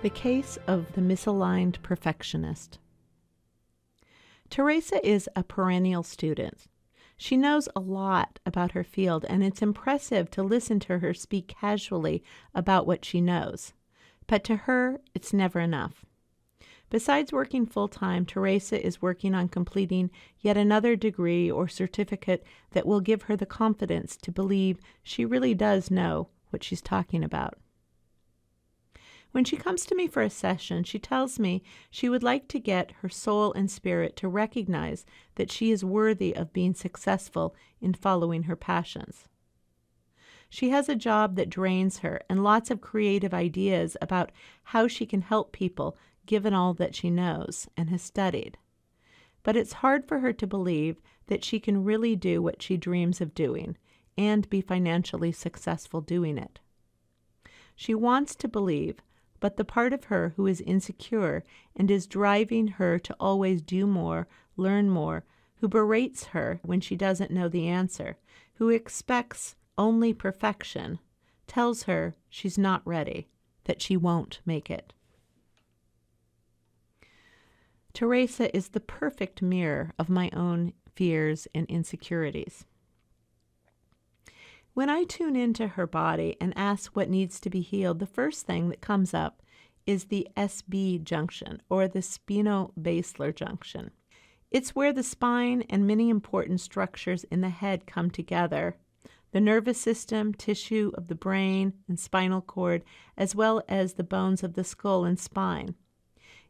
The Case of the Misaligned Perfectionist. Teresa is a perennial student. She knows a lot about her field, and it's impressive to listen to her speak casually about what she knows. But to her, it's never enough. Besides working full-time, Teresa is working on completing yet another degree or certificate that will give her the confidence to believe she really does know what she's talking about. When she comes to me for a session, she tells me she would like to get her soul and spirit to recognize that she is worthy of being successful in following her passions. She has a job that drains her and lots of creative ideas about how she can help people given all that she knows and has studied. But it's hard for her to believe that she can really do what she dreams of doing and be financially successful doing it. She wants to believe, but the part of her who is insecure and is driving her to always do more, learn more, who berates her when she doesn't know the answer, who expects only perfection, tells her she's not ready, that she won't make it. Teresa is the perfect mirror of my own fears and insecurities. When I tune into her body and ask what needs to be healed, the first thing that comes up is the SB junction, or the spinobasal junction. It's where the spine and many important structures in the head come together. The nervous system, tissue of the brain and spinal cord, as well as the bones of the skull and spine.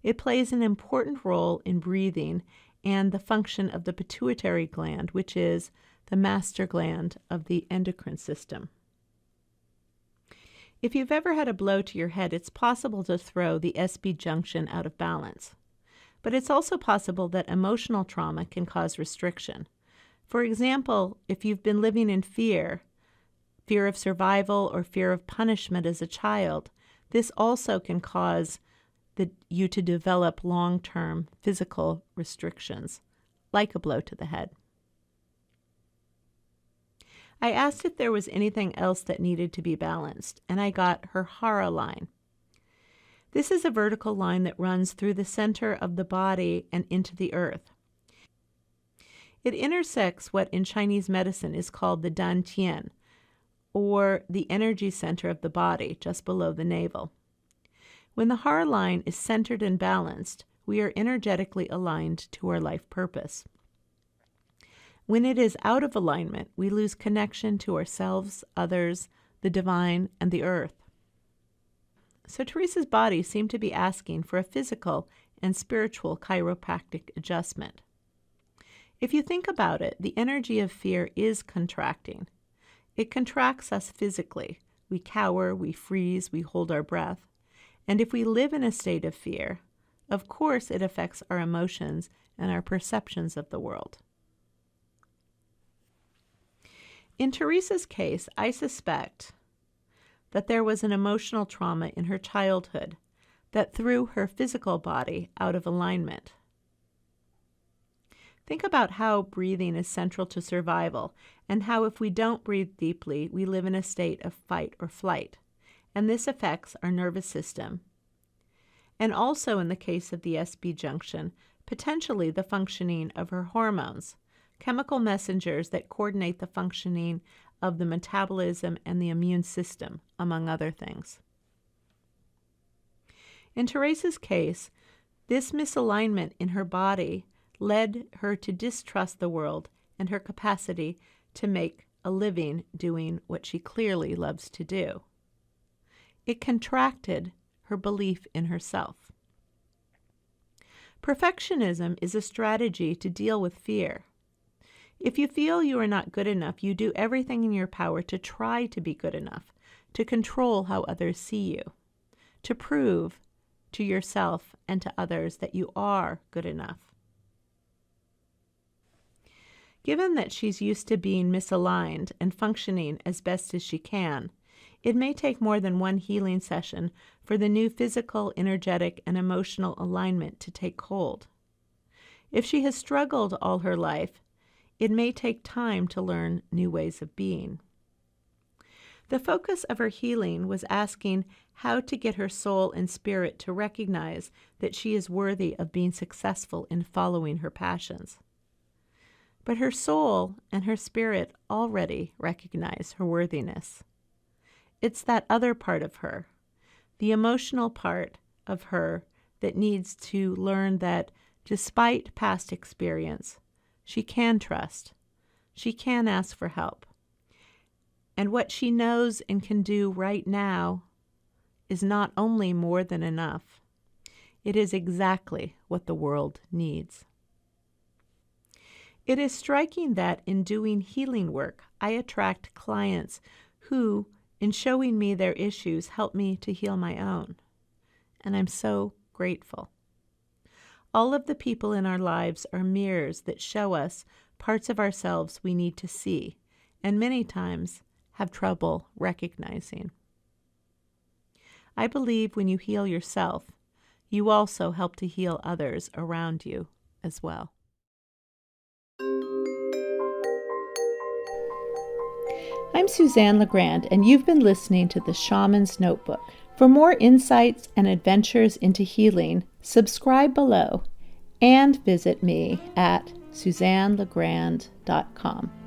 It plays an important role in breathing and the function of the pituitary gland, which is the master gland of the endocrine system. If you've ever had a blow to your head, it's possible to throw the SB junction out of balance. But it's also possible that emotional trauma can cause restriction. For example, if you've been living in fear of survival or fear of punishment as a child, this also can cause you to develop long-term physical restrictions, like a blow to the head. I asked if there was anything else that needed to be balanced, and I got her hara line. This is a vertical line that runs through the center of the body and into the earth. It intersects what in Chinese medicine is called the dantian, or the energy center of the body, just below the navel. When the hara line is centered and balanced, we are energetically aligned to our life purpose. When it is out of alignment, we lose connection to ourselves, others, the divine, and the earth. So Teresa's body seemed to be asking for a physical and spiritual chiropractic adjustment. If you think about it, the energy of fear is contracting. It contracts us physically. We cower, we freeze, we hold our breath. And if we live in a state of fear, of course it affects our emotions and our perceptions of the world. In Teresa's case, I suspect that there was an emotional trauma in her childhood that threw her physical body out of alignment. Think about how breathing is central to survival, and how if we don't breathe deeply, we live in a state of fight or flight, and this affects our nervous system. And also in the case of the SB junction, potentially the functioning of her hormones, chemical messengers that coordinate the functioning of the metabolism and the immune system, among other things. In Teresa's case, this misalignment in her body led her to distrust the world and her capacity to make a living doing what she clearly loves to do. It contracted her belief in herself. Perfectionism is a strategy to deal with fear. If you feel you are not good enough, you do everything in your power to try to be good enough, to control how others see you, to prove to yourself and to others that you are good enough. Given that she's used to being misaligned and functioning as best as she can, it may take more than one healing session for the new physical, energetic, and emotional alignment to take hold. If she has struggled all her life, it may take time to learn new ways of being. The focus of her healing was asking how to get her soul and spirit to recognize that she is worthy of being successful in following her passions. But her soul and her spirit already recognize her worthiness. It's that other part of her, the emotional part of her, that needs to learn that despite past experience, she can trust, she can ask for help. And what she knows and can do right now is not only more than enough, it is exactly what the world needs. It is striking that in doing healing work, I attract clients who, in showing me their issues, help me to heal my own. And I'm so grateful. All of the people in our lives are mirrors that show us parts of ourselves we need to see, and many times have trouble recognizing. I believe when you heal yourself, you also help to heal others around you as well. I'm Suzanne LaGrande, and you've been listening to The Shaman's Notebook. For more insights and adventures into healing, subscribe below and visit me at SuzanneLaGrande.com.